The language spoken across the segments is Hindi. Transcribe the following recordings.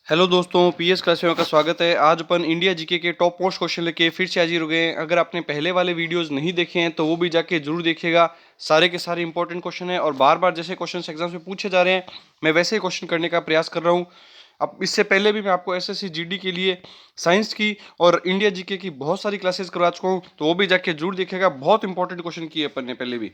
हेलो दोस्तों, पीएस क्लास में का स्वागत है। आज अपन इंडिया जीके के टॉप मोस्ट क्वेश्चन लेके फिर से हाजिर हो गए हैं। अगर आपने पहले वाले वीडियोस नहीं देखे हैं तो वो भी जाके जरूर देखिएगा। सारे के सारे इंपॉर्टेंट क्वेश्चन हैं और बार बार जैसे क्वेश्चन एग्जाम में पूछे जा रहे हैं मैं वैसे ही क्वेश्चन करने का प्रयास कर रहा हूँ। अब इससे पहले भी मैं आपको एसएससी जीडी के लिए साइंस की और इंडिया जीके की बहुत सारी क्लासेस करवा चुका हूँ, तो वो भी जाके जरूर देखिएगा। बहुत इंपॉर्टेंट क्वेश्चन किए अपन ने पहले भी।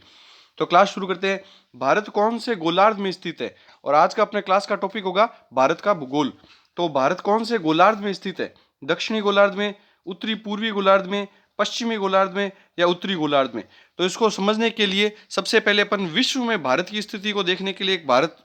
तो क्लास शुरू करते हैं। भारत कौन से गोलार्ध में स्थित है? और आज का अपने क्लास का टॉपिक होगा भारत का भूगोल। तो भारत कौन से गोलार्ध में स्थित है? दक्षिणी गोलार्ध में, उत्तरी पूर्वी गोलार्ध में, पश्चिमी गोलार्ध में या उत्तरी गोलार्ध में? तो इसको समझने के लिए सबसे पहले अपन विश्व में भारत की स्थिति को देखने के लिए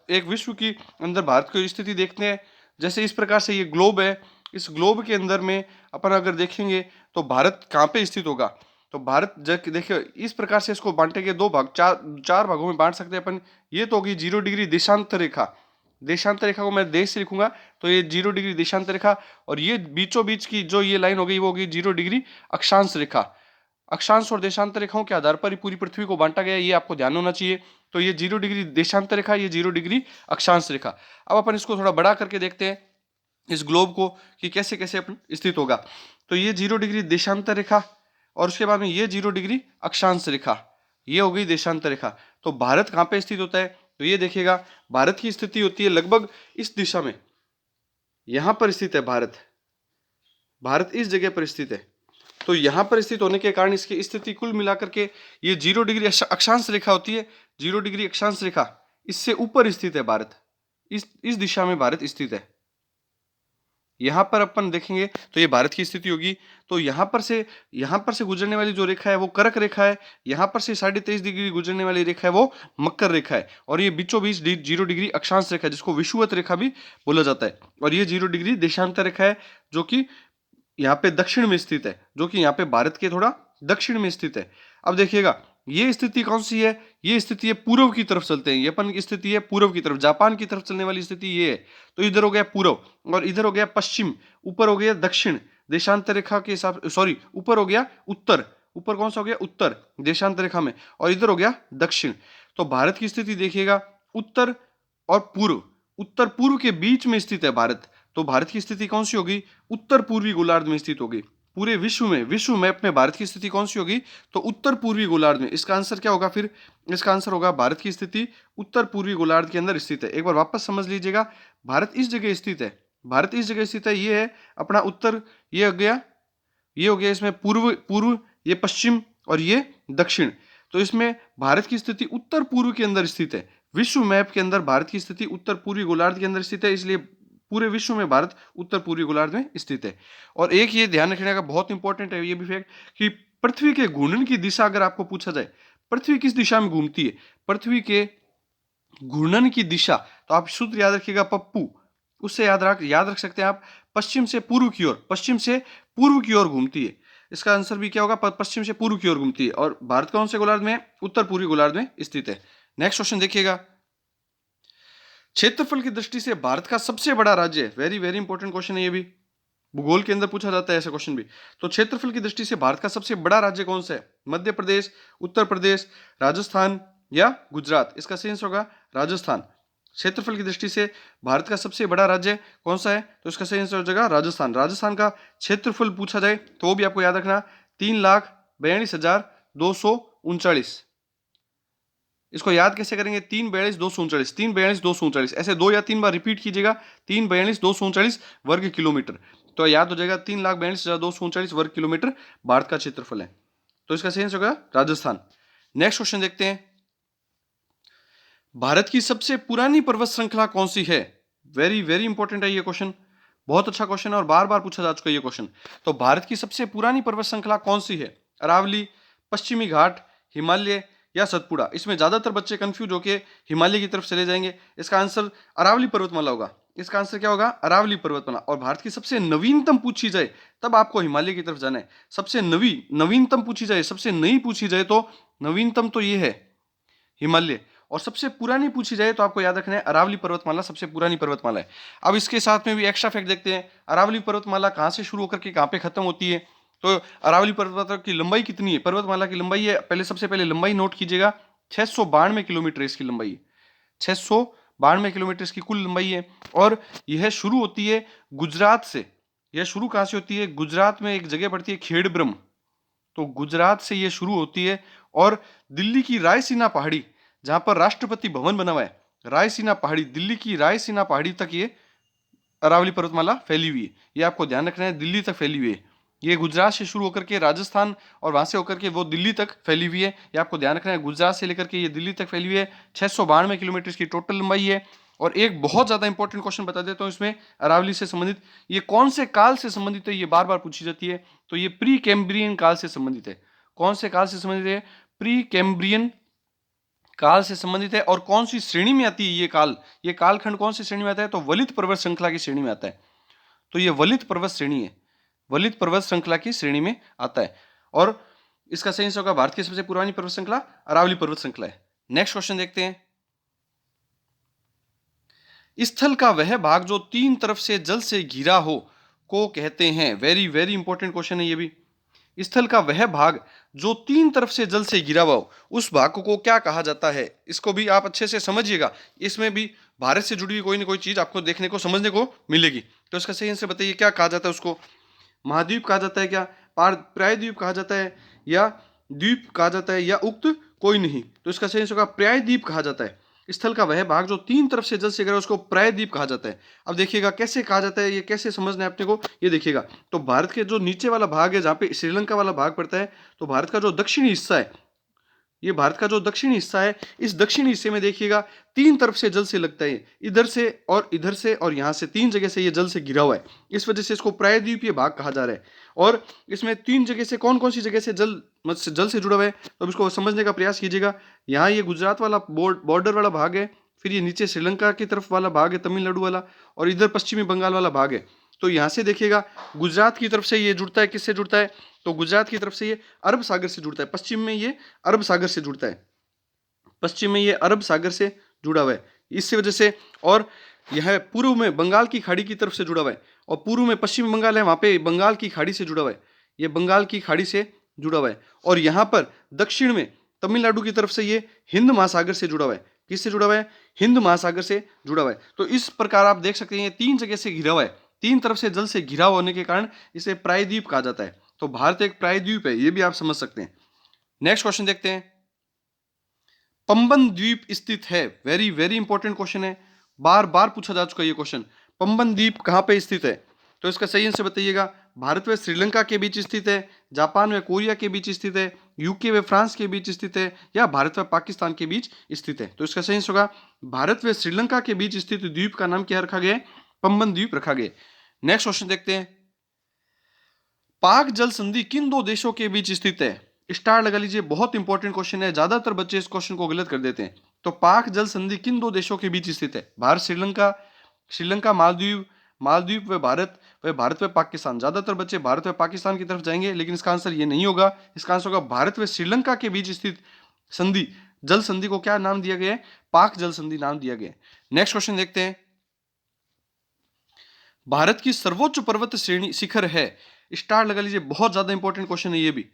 एक विश्व की अंदर भारत की स्थिति देखते हैं। जैसे इस प्रकार से ये ग्लोब है, इस ग्लोब के अंदर में अपन अगर देखेंगे तो भारत कहाँ पे स्थित होगा? तो भारत देखिए इस प्रकार से इसको बांटेंगे दो भाग, चार भागों में बांट सकते हैं अपन। ये तो होगी 0 डिग्री देशांतर रेखा। देशांतर रेखा को मैं देश से लिखूंगा तो ये 0 डिग्री देशांतर रेखा। और ये बीचों बीच की जो ये लाइन हो गई वो होगी 0 डिग्री अक्षांश रेखा। अक्षांश और देशांतर रेखाओं के आधार पर ही पूरी पृथ्वी को बांटा गया है, ये आपको ध्यान होना चाहिए। तो ये 0 डिग्री देशांतर रेखा, ये 0 डिग्री अक्षांश रेखा। अब अपन इसको थोड़ा बड़ा करके देखते हैं इस ग्लोब को कि कैसे कैसे अपन स्थित होगा। तो ये 0 डिग्री देशांतर रेखा और उसके बाद में ये 0 डिग्री अक्षांश रेखा, ये हो गई देशांतर रेखा। तो भारत कहाँ पे स्थित होता है? तो ये देखिएगा भारत की स्थिति होती है लगभग इस दिशा में, यहां पर स्थित है भारत। भारत इस जगह पर स्थित है। तो यहां पर स्थित होने के कारण इसकी स्थिति कुल मिलाकर के ये 0 डिग्री अक्षांश रेखा होती है। 0 डिग्री अक्षांश रेखा, इससे ऊपर स्थित है भारत। इस दिशा में भारत स्थित है। यहां पर अपन देखेंगे तो ये भारत की स्थिति होगी। तो यहां पर से गुजरने वाली जो रेखा है वो कर्क रेखा है। यहां पर से 23.5 डिग्री गुजरने वाली रेखा है वो मकर रेखा है। और ये बीचों बीच 0 डिग्री अक्षांश रेखा है जिसको विषुवत रेखा भी बोला जाता है। और ये 0 डिग्री देशांतर रेखा है जो कि यहाँ पे दक्षिण में स्थित है, जो कि यहाँ पे भारत के थोड़ा दक्षिण में स्थित है। अब देखिएगा ये स्थिति कौन सी है? ये स्थिति है पूर्व की तरफ चलते हैं। ये अपन की स्थिति है पूर्व की तरफ, जापान की तरफ चलने वाली स्थिति ये है। तो इधर हो गया पूर्व और इधर हो गया पश्चिम, ऊपर हो गया दक्षिण देशांतर रेखा के हिसाब, सॉरी ऊपर हो गया उत्तर। ऊपर कौन सा हो गया? उत्तर देशांतर रेखा में। और इधर हो गया दक्षिण। तो भारत की स्थिति देखिएगा उत्तर और पूर्व, उत्तर पूर्व के बीच में स्थित है भारत। तो भारत की स्थिति कौन सी होगी? उत्तर पूर्वी गोलार्ध में स्थित होगी। पूरे विश्व मैप में भारत की स्थिति कौन सी होगी? तो उत्तर पूर्वी गोलार्ध में। इसका आंसर क्या होगा फिर? इसका आंसर होगा भारत की स्थिति उत्तर पूर्वी गोलार्ध के अंदर स्थित है। एक बार वापस समझ लीजिएगा, भारत इस जगह स्थित है। भारत इस जगह स्थित है, ये है अपना उत्तर, ये हो गया, ये हो गया इसमें पूर्व पूर्व, ये पश्चिम और ये दक्षिण। तो इसमें भारत की स्थिति उत्तर पूर्व के अंदर स्थित है। विश्व मैप के अंदर भारत की स्थिति उत्तर पूर्वी गोलार्ध के अंदर स्थित है, इसलिए पूरे विश्व में भारत उत्तर पूर्वी गोलार्ध में स्थित है। और एक ये ध्यान रखने का बहुत इंपॉर्टेंट है ये भी फैक्ट कि पृथ्वी के घूर्णन की दिशा अगर आपको पूछा जाए, पृथ्वी किस दिशा में घूमती है? पृथ्वी के घूर्णन की दिशा, तो आप सूत्र याद रखिएगा पप्पू, उससे याद रख सकते हैं आप। पश्चिम से पूर्व की ओर, पश्चिम से पूर्व की ओर घूमती है। इसका आंसर भी क्या होगा? पश्चिम से पूर्व की ओर घूमती है। और भारत कौन से गोलार्ध में है? उत्तर पूर्वी गोलार्ध में स्थित है। नेक्स्ट क्वेश्चन देखिएगा, क्षेत्रफल की दृष्टि से भारत का सबसे बड़ा राज्य है। वेरी वेरी इंपॉर्टेंट क्वेश्चन है ये भी, भूगोल के अंदर पूछा जाता है ऐसा क्वेश्चन भी। तो क्षेत्रफल की दृष्टि से भारत का सबसे बड़ा राज्य कौन सा है? मध्य प्रदेश, उत्तर प्रदेश, राजस्थान या गुजरात? इसका सही आंसर होगा राजस्थान। क्षेत्रफल की दृष्टि से भारत का सबसे बड़ा राज्य कौन सा है? तो इसका सही आंसर हो जाएगा राजस्थान। राजस्थान का क्षेत्रफल पूछा जाए तो वो भी आपको याद रखना 3,42,239। इसको याद कैसे करेंगे? 3,42,239, 3,42,239, ऐसे 2 या 3 बार रिपीट कीजिएगा। 3,42,239 वर्ग किलोमीटर। तो याद हो जाएगा 3,42,239 वर्ग किलोमीटर भारत का क्षेत्रफल है। तो इसका सही आंसर होगा राजस्थान। नेक्स्ट क्वेश्चन देखते हैं, भारत की सबसे पुरानी पर्वत श्रृंखला कौन सी है? वेरी वेरी इंपॉर्टेंट है ये क्वेश्चन, बहुत अच्छा क्वेश्चन है और बार बार पूछा जा चुका है ये क्वेश्चन। तो भारत की सबसे पुरानी पर्वत श्रृंखला कौन सी है? अरावली, पश्चिमी घाट, हिमालय या सतपुड़ा? इसमें ज्यादातर बच्चे कंफ्यूज होकर हिमालय की तरफ चले जाएंगे। इसका आंसर अरावली पर्वतमाला होगा। इसका आंसर क्या होगा? अरावली पर्वतमाला। और भारत की सबसे नवीनतम पूछी जाए तब आपको हिमालय की तरफ जाना है। सबसे नवीनतम पूछी जाए, सबसे नई पूछी जाए तो नवीनतम तो ये है हिमालय। और सबसे पुरानी पूछी जाए तो आपको याद रखना है अरावली पर्वतमाला सबसे पुरानी पर्वतमाला है। अब इसके साथ में भी एक्स्ट्रा फैक्ट देखते हैं, अरावली पर्वतमाला कहां से शुरू होकर के कहां पे खत्म होती है? तो अरावली पर्वतमाला की लंबाई कितनी है? पर्वतमाला की लंबाई है, सबसे पहले लंबाई नोट कीजिएगा, 692 किलोमीटर इसकी लंबाई है। 692 किलोमीटर इसकी कुल लंबाई है। और यह शुरू होती है गुजरात से। यह शुरू कहाँ से होती है? गुजरात में एक जगह पड़ती है खेड़ब्रह्म, तो गुजरात से ये शुरू होती है और दिल्ली की रायसीना पहाड़ी, जहां पर राष्ट्रपति भवन बना हुआ है, रायसीना पहाड़ी, दिल्ली की रायसीना पहाड़ी तक ये अरावली पर्वतमाला फैली हुई है। ये आपको ध्यान रखना है, दिल्ली तक फैली हुई है। ये गुजरात से शुरू होकर के राजस्थान और वहां से होकर के वो दिल्ली तक फैली हुई है। ये आपको ध्यान रखना है, गुजरात से लेकर के ये दिल्ली तक फैली हुई है। 692 किलोमीटर की टोटल लंबाई है। और एक बहुत ज्यादा इंपॉर्टेंट क्वेश्चन बता देता हूं इसमें अरावली से संबंधित, ये कौन से काल से संबंधित है, ये बार बार पूछी जाती है। तो ये प्री कैम्ब्रियन काल से संबंधित है। कौन से काल से संबंधित है? प्री कैम्ब्रियन काल से संबंधित है। और कौन सी श्रेणी में आती है ये काल? ये कालखंड कौन सी श्रेणी में आता है? तो वलित पर्वत श्रृंखला की श्रेणी में आता है। तो ये वलित पर्वत श्रेणी है, वलित पर्वत श्रृंखला की श्रेणी में आता है। और इसका सही आंसर होगा भारत की सबसे पुरानी पर्वत श्रृंखला अरावली पर्वत श्रृंखला है। नेक्स्ट क्वेश्चन देखते हैं। स्थल का वह भाग जो तीन तरफ से जल से घिरा हो को कहते हैं। वेरी वेरी इंपॉर्टेंट क्वेश्चन है ये भी। स्थल का वह भाग जो तीन तरफ से जल से घिरा हुआ हो, उस भाग को क्या कहा जाता है? इसको भी आप अच्छे से समझिएगा, इसमें भी भारत से जुड़ी हुई कोई ना कोई चीज आपको देखने को समझने को मिलेगी। तो इसका सही आंसर बताइए, क्या कहा जाता है उसको? महाद्वीप कहा जाता है क्या? प्रायद्वीप कहा जाता है, या द्वीप कहा जाता है, या उक्त कोई नहीं? तो इसका सही आंसर होगा प्रायद्वीप कहा जाता है। स्थल का वह भाग जो तीन तरफ से जल से घिरा है उसको प्रायद्वीप कहा जाता है। अब देखिएगा कैसे कहा जाता है, ये कैसे समझना है अपने को, ये देखिएगा। तो भारत के जो नीचे वाला भाग है, जहाँ पे श्रीलंका वाला भाग पड़ता है, तो भारत का जो दक्षिणी हिस्सा है, ये भारत का जो दक्षिणी हिस्सा है, इस दक्षिणी हिस्से में देखिएगा तीन तरफ से जल से लगता है, इधर से और इधर से और यहाँ से, तीन जगह से ये जल से घिरा हुआ है। इस वजह से इसको प्रायद्वीपीय भाग कहा जा रहा है। और इसमें तीन जगह से कौन कौन सी जगह से जल से जुड़ा हुआ है, तो अब इसको समझने का प्रयास कीजिएगा। यहाँ ये गुजरात वाला बॉर्डर वाला भाग है, फिर ये नीचे श्रीलंका की तरफ वाला भाग है, तमिलनाडु वाला, और इधर पश्चिमी बंगाल वाला भाग है। तो यहाँ से देखिएगा गुजरात की तरफ से ये जुड़ता है, किससे जुड़ता है? तो गुजरात की तरफ से ये अरब सागर से जुड़ता है, पश्चिम में ये अरब सागर से जुड़ता है, पश्चिम में ये अरब सागर से जुड़ा हुआ है, इसी वजह से। और यह पूर्व में बंगाल की खाड़ी की तरफ से जुड़ा हुआ है, और पूर्व में पश्चिम बंगाल है, वहां पे बंगाल की खाड़ी से जुड़ा हुआ है, ये बंगाल की खाड़ी से जुड़ा हुआ है। और यहाँ पर दक्षिण में तमिलनाडु की तरफ से ये हिंद महासागर से जुड़ा हुआ है। किससे जुड़ा हुआ है? हिंद महासागर से जुड़ा हुआ है। तो इस प्रकार आप देख सकते हैं तीन जगह से घिरा हुआ है, तीन तरफ से जल से घिरा होने के कारण इसे प्रायद्वीप कहा जाता है। तो भारत एक प्रायद्वीप है, ये भी आप समझ सकते हैं। नेक्स्ट क्वेश्चन देखते हैं। पंबन द्वीप स्थित है। वेरी वेरी इंपॉर्टेंट क्वेश्चन है, बार बार पूछा जा चुका है ये क्वेश्चन। पंबन द्वीप कहां पे स्थित है? तो इसका सही आंसर बताइएगा। भारत व श्रीलंका के बीच स्थित है, जापान व कोरिया के बीच स्थित है, यूके व फ्रांस के बीच स्थित है, या भारत व पाकिस्तान के बीच स्थित है? तो इसका सही आंसर होगा भारत व श्रीलंका के बीच स्थित द्वीप का नाम क्या रखा गया? पंबन द्वीप रखा गया। नेक्स्ट क्वेश्चन देखते हैं। पाक जल संधि किन दो देशों के बीच स्थित है? स्टार लगा लीजिए, बहुत इंपॉर्टेंट क्वेश्चन है, ज्यादातर बच्चे इस क्वेश्चन को गलत कर देते हैं। तो पाक जल संधि किन दो देशों के बीच स्थित है? भारत श्रीलंका, श्रीलंका मालदीव, मालदीव व भारत व पाकिस्तान। ज्यादातर बच्चे भारत व पाकिस्तान की तरफ जाएंगे, लेकिन इसका आंसर ये नहीं होगा। इसका आंसर होगा भारत व श्रीलंका के बीच स्थित संधि, जल संधि को क्या नाम दिया गया है? पाक जल संधि नाम दिया गया है। नेक्स्ट क्वेश्चन देखते हैं। भारत की सर्वोच्च पर्वत श्रेणी शिखर है, स्टार लगा लीजिए, बहुत ज्यादा इंपॉर्टेंट क्वेश्चन है ये भी।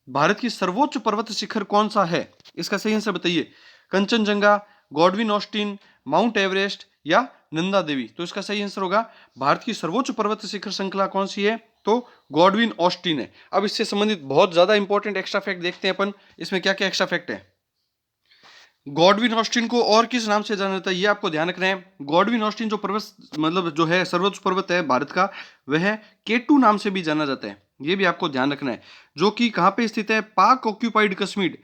भारत की सर्वोच्च पर्वत शिखर कौन सा है? इसका सही आंसर बताइए। Kanchenjunga, Godwin Austen, mount Everest, या नंदा देवी? तो इसका सही आंसर होगा भारत की सर्वोच्च पर्वत शिखर श्रृंखला कौन सी है? तो गॉडविन ऑस्टिन है। अब इससे संबंधित बहुत ज्यादा इंपॉर्टेंट एक्स्ट्रा फैक्ट देखते हैं अपन, इसमें क्या क्या एक्स्ट्रा फैक्ट है। गॉडविन ऑस्टिन को और किस नाम से जाना जाता है, ये आपको ध्यान रखना है। गॉडविन ऑस्टिन जो पर्वत मतलब जो है सर्वोच्च पर्वत है भारत का, वह केटू नाम से भी जाना जाता है, ये भी आपको ध्यान रखना है। जो कि कहां पे स्थित है? पाक ऑक्यूपाइड कश्मीर,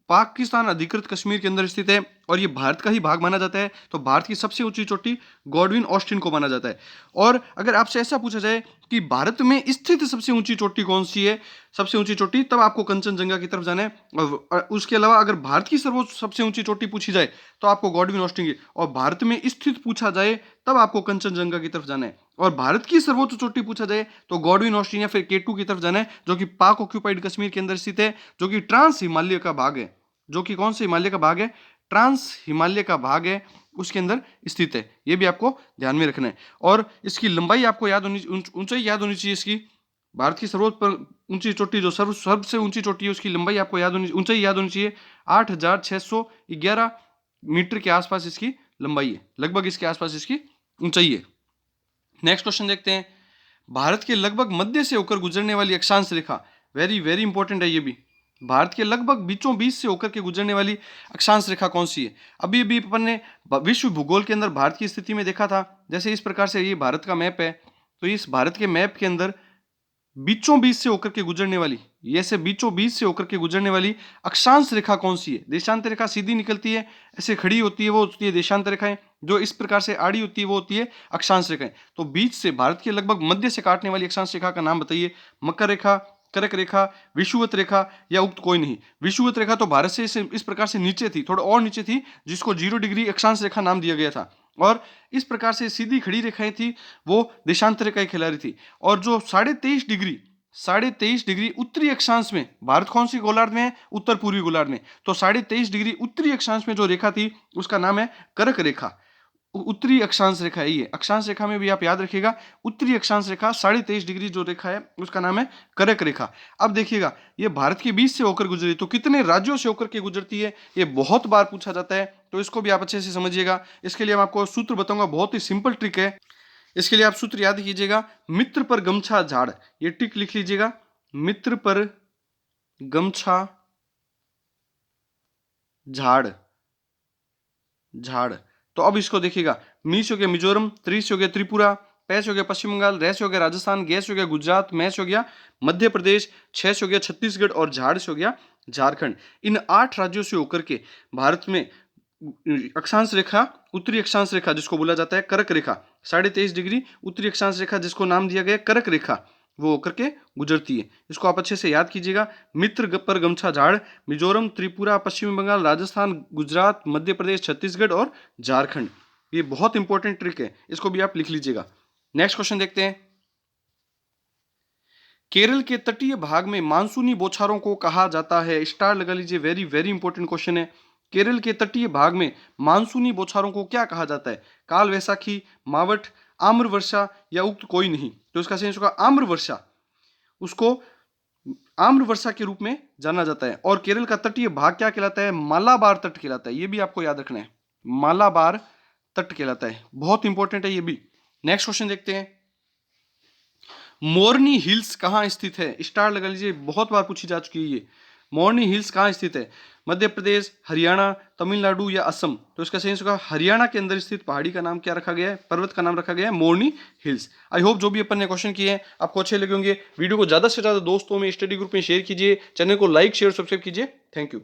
पाकिस्तान अधिकृत कश्मीर के अंदर स्थित है, और ये भारत का ही भाग माना जाता है। तो भारत की सबसे ऊंची चोटी गॉडविन ऑस्टिन को माना जाता है। और अगर आपसे ऐसा पूछा जाए कि भारत में स्थित सबसे ऊंची चोटी कौन सी है, सबसे ऊंची चोटी, तब आपको कंचनजंगा की तरफ जाना है। और उसके अलावा अगर भारत की सर्वोच्च सबसे ऊंची चोटी पूछी जाए तो आपको गॉडविन ऑस्टिन की, और भारत में स्थित पूछा जाए तब आपको कंचनजंगा की तरफ जाना है। और भारत की सर्वोच्च चोटी पूछा जाए तो गॉडविन ऑस्टिन या फिर केटू की तरफ जाना है, जो कि पाक ऑक्यूपाइड कश्मीर के अंदर स्थित है, जो कि ट्रांस हिमालय का भाग है। जो कि कौन से हिमालय का भाग है? ट्रांस हिमालय का भाग है, उसके अंदर स्थित है। ये भी आपको ध्यान में रखना है। और इसकी लंबाई आपको याद होनी, ऊंचाई याद होनी चाहिए इसकी। भारत की सर्वोच्च ऊंची चोटी जो सबसे ऊंची चोटी है, उसकी लंबाई आपको याद होनी, ऊंचाई याद होनी चाहिए। 8,611 मीटर के आसपास इसकी लंबाई है, लगभग इसके आसपास इसकी ऊंचाई है। नेक्स्ट क्वेश्चन देखते हैं, भारत के लगभग मध्य से होकर गुजरने वाली अक्षांश रेखा, वेरी वेरी इंपॉर्टेंट है ये भी, भारत के लगभग बीचों बीच से होकर के गुजरने वाली अक्षांश रेखा कौन सी है? अभी अभी अपन ने विश्व भूगोल के अंदर भारत की स्थिति में देखा था, जैसे इस प्रकार से ये भारत का मैप है, तो इस भारत के मैप के अंदर बीचों बीच से होकर के गुजरने वाली, ये से बीचों बीच से होकर के गुजरने वाली अक्षांश रेखा कौन सी है? देशांतर रेखा सीधी निकलती है, ऐसे खड़ी होती है, वो होती है देशांतर रेखाएं, जो इस प्रकार से आड़ी होती है वो होती है अक्षांश रेखाएं। तो बीच से भारत के लगभग मध्य से काटने वाली अक्षांश रेखा का नाम बताइए। मकर रेखा, कर्क रेखा, विषुवत रेखा या उक्त कोई नहीं। विषुवत रेखा तो भारत से इस प्रकार से नीचे थी, थोड़ा और नीचे थी, जिसको 0 डिग्री अक्षांश रेखा नाम दिया गया था, और इस प्रकार से सीधी खड़ी रेखाएं थी वो देशांतर रेखाएं खिला रही थी। और जो 23.5 डिग्री उत्तरी अक्षांश में, भारत कौन सी गोलार्ध में है? उत्तर पूर्वी गोलार्ध में, तो 23.5 डिग्री उत्तरी अक्षांश में जो रेखा थी उसका नाम है कर्क रेखा। उत्तरी अक्षांश रेखा है ये, अक्षांश रेखा में भी आप याद रखिएगा, उत्तरी अक्षांश रेखा 23.5 डिग्री जो रेखा है उसका नाम है कर्क रेखा। अब देखिएगा, ये भारत के बीच से होकर गुजरी, तो कितने राज्यों से होकर के गुजरती है, ये बहुत बार पूछा जाता है, तो इसको भी आप अच्छे से समझिएगा। इसके लिए मैं आपको सूत्र बताऊंगा, बहुत ही सिंपल ट्रिक है। इसके लिए आप सूत्र याद कीजिएगा, मित्र पर गमछा झाड़, ये टिक लिख लीजिएगा, मित्र पर गमछा झाड़, झाड़। तो अब इसको देखिएगा, मी से हो गया मिजोरम, त्रि से हो गया त्रिपुरा, पै से हो गया पश्चिम बंगाल, रै से हो गया राजस्थान, गे से हो गया गुजरात, मै से हो गया मध्य प्रदेश, छह से हो गया छत्तीसगढ़ और झाड़ से हो गया झारखंड। इन 8 राज्यों से होकर के भारत में अक्षांश रेखा, उत्तरी अक्षांश रेखा जिसको बोला जाता है कर्क रेखा, 23.5 डिग्री उत्तरी अक्षांश रेखा जिसको नाम दिया गया कर्क रेखा, वो होकर के गुजरती है। इसको आप अच्छे से याद कीजिएगा, मित्र पर गमछा झाड़, मिजोरम, त्रिपुरा, पश्चिम बंगाल, राजस्थान, गुजरात, मध्य प्रदेश, छत्तीसगढ़ और झारखंड। ये बहुत इंपॉर्टेंट ट्रिक है, इसको भी आप लिख लीजिएगा। नेक्स्ट क्वेश्चन देखते हैं, केरल के तटीय भाग में मानसूनी बौछारों को कहा जाता है, स्टार लगा लीजिए, वेरी वेरी इंपॉर्टेंट क्वेश्चन है। केरल के तटीय भाग में मानसूनी बौछारों को क्या कहा जाता है? काल वैसाखी, मावठ, आम्र वर्षा या उक्त कोई नहीं। तो इसका सही होगा आम्र वर्षा, उसको आम्र वर्षा के रूप में जाना जाता है। और केरल का तटीय भाग क्या कहलाता है? मालाबार तट कहलाता है, ये भी आपको याद रखना है, मालाबार तट कहलाता है, बहुत इंपॉर्टेंट है ये भी। नेक्स्ट क्वेश्चन देखते हैं, मोरनी हिल्स कहाँ स्थित है? स्टार लगा लीजिए, बहुत बार पूछी जा चुकी है ये। मोरनी हिल्स कहाँ स्थित है? मध्य प्रदेश, हरियाणा, तमिलनाडु या असम। तो इसका सही होगा हरियाणा के अंदर स्थित पहाड़ी का नाम क्या रखा गया है? पर्वत का नाम रखा गया है मोरनी हिल्स। आई होप जो भी अपन ने क्वेश्चन किए हैं आपको अच्छे लगे होंगे। वीडियो को ज्यादा से ज्यादा दोस्तों में, स्टडी ग्रुप में शेयर कीजिए, चैनल को लाइक शेयर सब्सक्राइब कीजिए। Thank you.